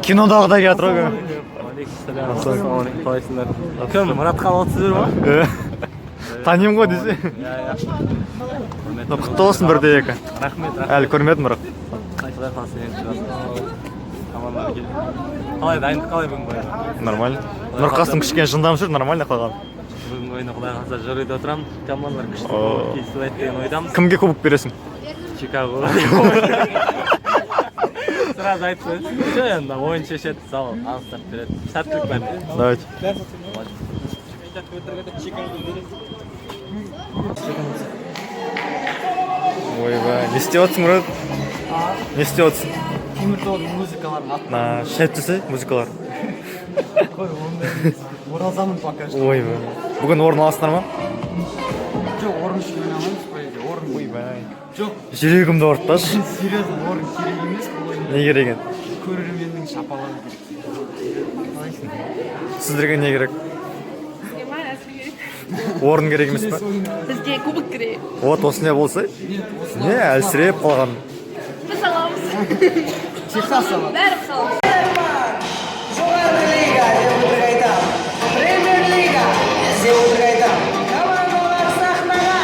Kinodagıday жатыр ғой. Ассалаумағалейкум, қалайсыңдар? Кім, Мұратхан 31 ма? Танимын ғой десе. Құтты болсын 1-2. Рахмет. Әлі көрмедім бірақ. Құдай қаласа енді шығасың. Амандар келді. Қалай, дайындық қалай бүгінгі ойынға? Нормально. Нұрқастың кішкене жындам жүр, нормально қалған. Бүгінгі ойында құдай қаласа жырида отырамын. Командалар күшті кездесіп деген ойдамыз. Кімге кубок бересің? Чикаго. Сразу айтып қойды. Жоқ енді ойын шешеді, зал анықтап береді. Сәттілік бәріне. Давайте. Ойбай, не істеп отырсың, Мұрат? Не істеп отырсың? Теміртаудың музыкаларын аттым. Шәптісі музыкалар. Қой, ондай оралзамын пока что. Ойбай. Бүгін орын аласыңдар ма? Жоқ, орын үшін ойнамаймыз, по идее, орын. Ойбай. Жоқ, Жүрегімді ауыртпашы. серьезно, орын керек емес бұл ойында. Не керек енді? Көрерменнің шапалағы керек. Сіздерге не керек? Орын керек емес па? Бізге кубок керек. Вот осындай болса, не әлсіреп қалған. Біз аламыз. Техас алады. Бәрі қаламыз. Жоғарғы лига деп өтірік айтам. Премьер лига деп өтірік айтам. Командалар сахнаға.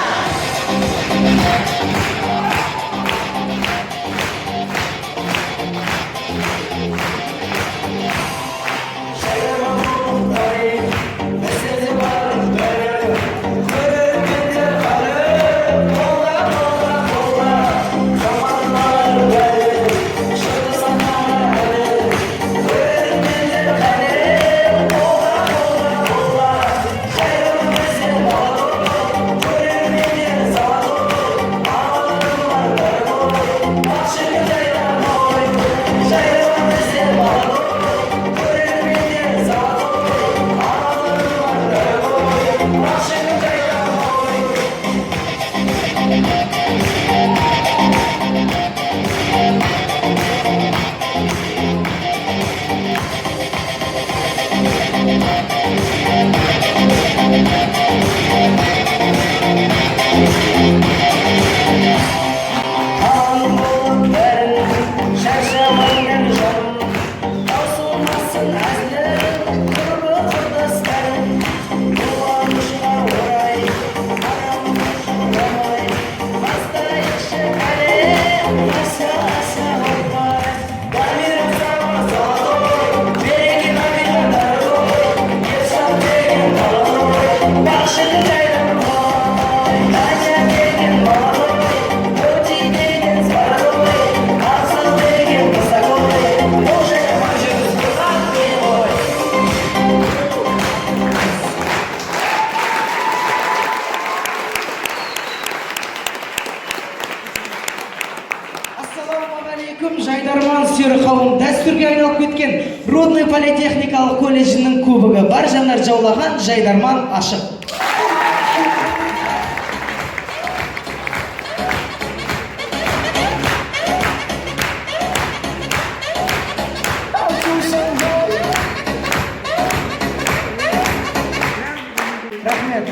Ассалаумағалейкум, Жайдарман сүйер қауым, дәстүрге айналып кеткен Рудный политехникалық колледжінің кубогы бар жандар жаулаған Жайдарман ашық.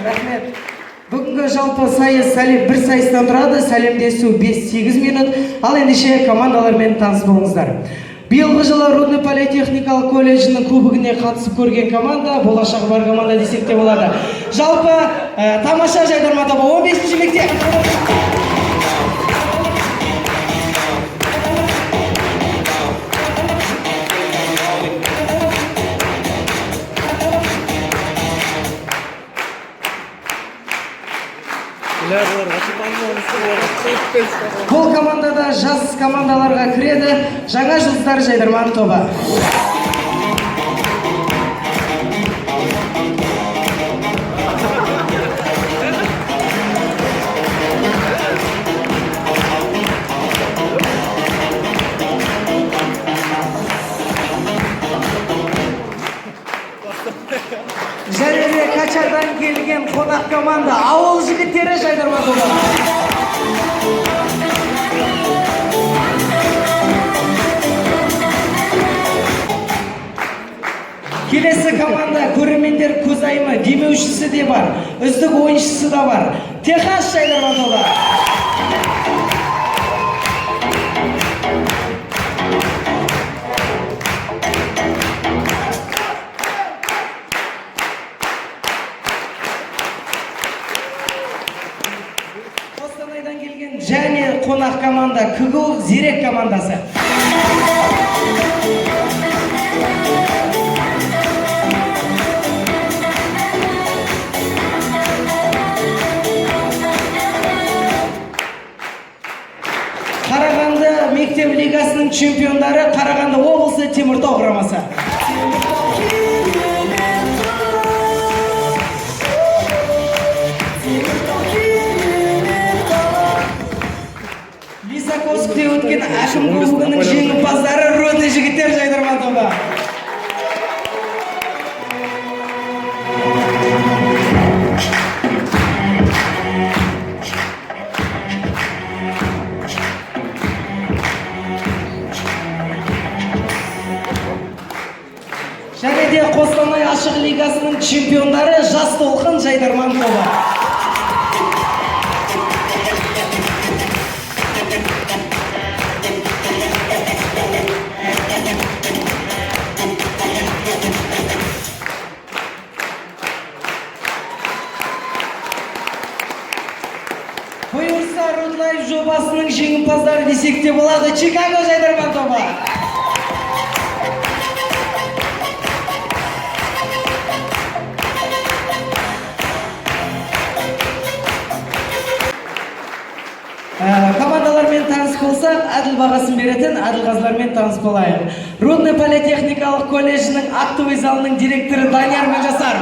Рахмет. Бүгінгі жалпы сайыс бір сайыстан тұрады, сәлемдесу 5-8 минут, ал ендеше командалармен таныс болыңыздар. Биылғы жылы Рудный политехникалық колледжінің кубогіне қатысып көрген команда, болашағы бар команда десек те болады. Жалпы тамаша Жайдарман тобы 15-ші мектеп. Бұл командада жас командаларға кіреді жаңа жұлдыздар Жайдарман тобы. Және де Качардан келген қонақ команда ауыл жігіттері Жайдарман тобы. Келесі команда көрермендер көзайымы демеушісі де бар, үздік ойыншысы да бар. Техас Жайдарман тобы. команда КГУ Зирек командасы. Қарағанды мектеп лигасының чемпиондары Қарағанды облысы Теміртау құрамасы. Лисаковскте өткен әкім кубогының жеңімпаздары Рудный жігіттер жайдарман тобы. Және де Қостанай ашық лигасының чемпиондары Жас Толқын жайдарман тобы. Бұйырса Рудлайф жобасының жеңімпаздары десек те болады, Чикаго жайдарман тобы. Командалармен таныс болсақ, әділ бағасын беретін әділқазылармен таныс болайық. Рудный политехникалық колледжінің актовый залының директоры Данияр Мыңжасар.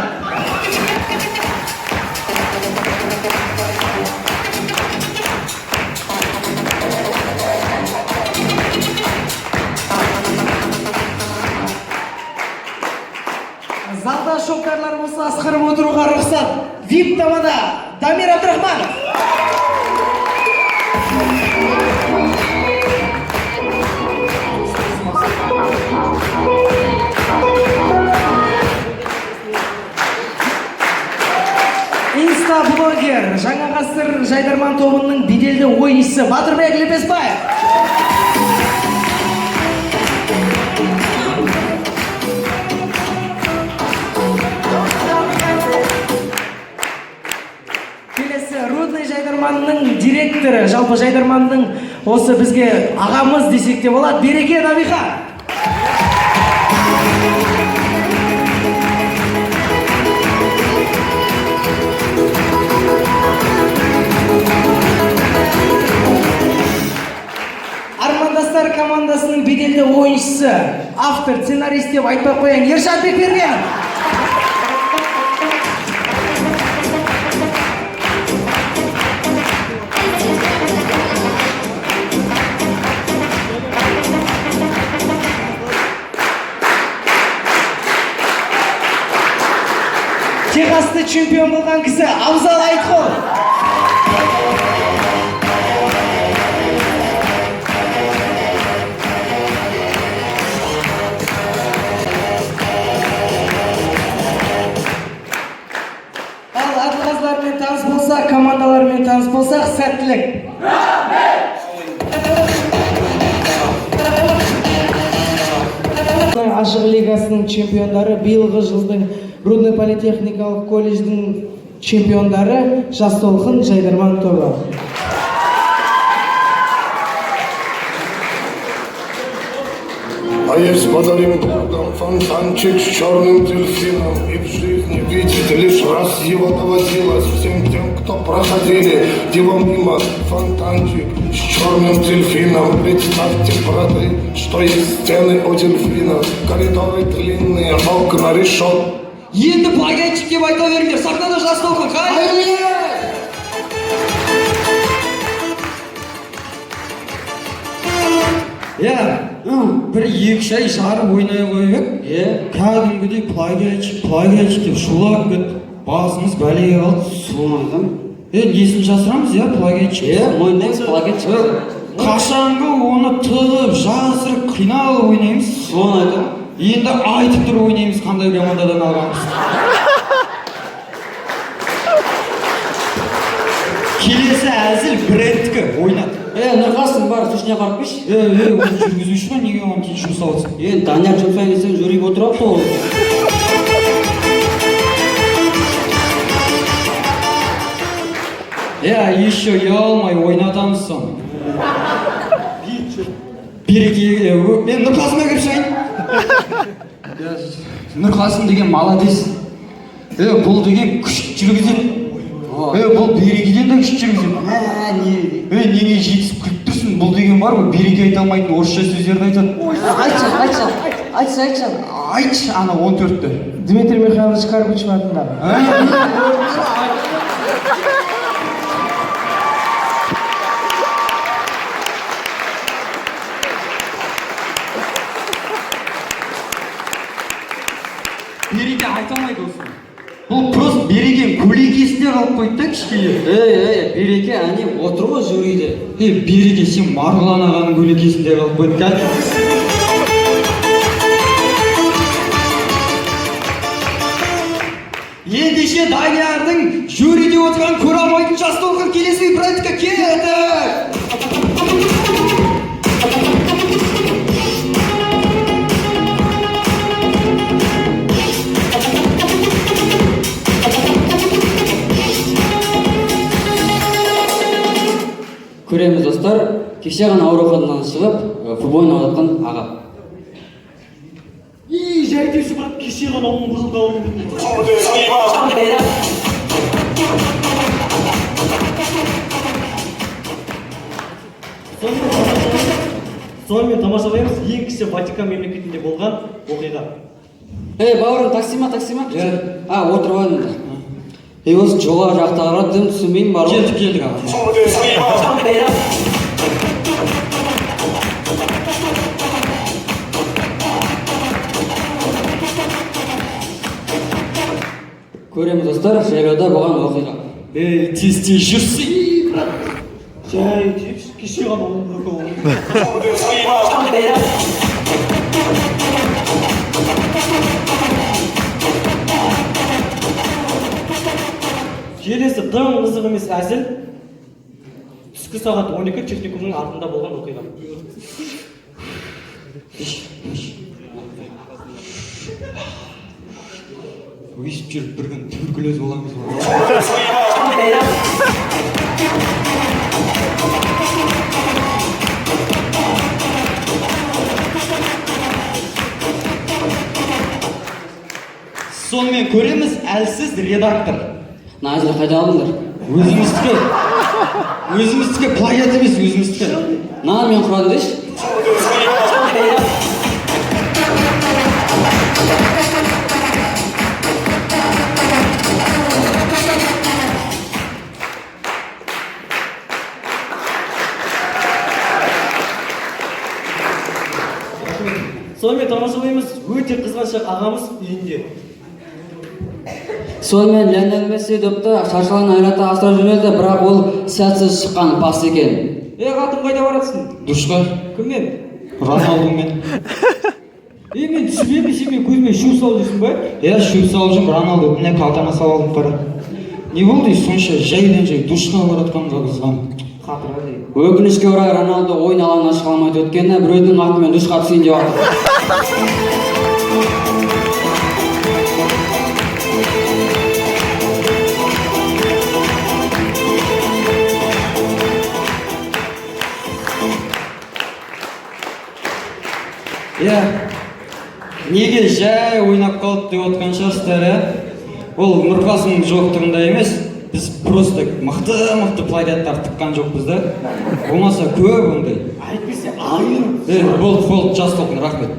Залда шоктарлар болса асқырып отыруға рұқсат. VIP тамада Дамир Абдрахманов. Инста-блогер, жаңа ғасыр жайдарман тобының беделді ойыншысы Батырбек Лепесбаев. Келесі Рудный жайдарманның директоры, жалпы жайдарманның осы бізге ағамыз десек те болады, Береке Набиха. Армандастар командасының беделді ойыншысы, автор, сценарист деп айтпай қояйын, Ершат Бекбергенов. Техасты чемпион болған кісі Абзал Айтқол. Ал әділқазылармен таныс болсақ, командалармен таныс болсақ, сәттілік. Ашық лигасының чемпиондары, биылғы жылдың Рудный политехникалық колледждің чемпиондары Жас Толқын жайдарман тобы. А есть подарим Богом фонтанчик с черным дельфином, и в жизни видеть лишь раз его доводилось всем тем, кто проходили его мимо. Фонтанчик с черным дельфином, представьте, браты, что есть стены у дельфина, коридоры длинные, окна решет. Енді плагиатчик деп айта беріңдер, сахнада Жас Толқын, бір екі шай шарып ойнай қойып, кәдімгідей плагиатчик деп шулап кетті. Басымыз бәлеге қалды. Соны айтам. Несін жасырамыз, плагиатчик. Ойнаймыз плагиатчик. Қашанғы оны тығып, жасырып, қиналып ойнаймыз. Соны айтам. Енді айтып тұр ойнаймыз, қандай командадан алғанбыз. Келесі әзіл брендтікі ойнады. Нұрқасын бар, түсіне қарып беш? Оны жүргізуші ма, неге оған кейін жұмыс аласың? Данияр жұмсайын десең жүріп отырап сол. Еще ұялмай ойнатамыз соны. Береке, мен Нұрқасымға кіріп шығайын. Нұрқасым деген молодец. Бұл деген күш жүргізеді. Бұл берекеден де күш жүргізеді. Неге жетісіп күліп тұрсың? Бұл деген бар ғой, береке айта алмайтын орысша сөздерді айтады. Айтшы, ана 14-ті. Дмитрий Михайлович Карпычев атындағы. Береке айта алмайды осы. Бұл просто береке көлекесінде қалып қойды да кішкене. Береке, әне отыр ғой жюриде. Береке, сен Марғұлан ағаның көлекесінде қалып қойды. Ендеше Даниярдың жюриде отырған көре алмайтын жас толқын келесі практика келді. Көреміз достар, кеше ғана ауруханадан шығып, футбол ойнап жатқан аға. Жайдесі бірақ кеше ғана оның қызылда оның. Сонымен тамашалаймыз ең кіші Ватикан мемлекетінде болған оқиға. Бауырым, такси ма? Отырып алдым да. Осы жоғары жақтағылар дым түсінбеймін бар ғой. Келдік аға. Көреміз достар, жайлауда болған оқиға. Тез жүрсей, брат. Жай, кеше ғана оның. Келесі дым қызық емес әзіл. Түскі сағат 12 техникумның артында болған оқиға. Өйсіп жүріп бір күн туберкулез боламыз ғой. Сонымен көреміз әлсіз редактор. Назір қайда алдыңдар? Өзіміздікі плагиат емес, өзіміздікі. Мен құрадым дейші. Сонымен тамашалаймыз өте қызғаншақ ағамыз үйінде. Сонымен Лионель Месси допты шаршалан айрата асыра жөнелді, бірақ ол сәтсіз шыққан пас екен. Қатын қайда барасың? Душқа. Кіммен? Роналдумен. Мен түсінбеймін, сен мен көзіме шу салып жүрсің ба? Шу салып жүрмін, Роналду міне қалтама салып алып қара. Не болды сонша жайдан жай душқа баратқанға қызған. Өкінішке орай Роналду ойын алаңына шыға алмайды, өткені біреудің атымен душқа түсейін деп жатыр. Неге жай ойнап қалып деп отқан шығарсыздар, Ол Нұрқасымның жоқтығында емес, біз просто мықты плагиаттар тыққан жоқпыз да. Болмаса көп ондай. Әйтпесе айын. Болды, жас толқын, рахмет.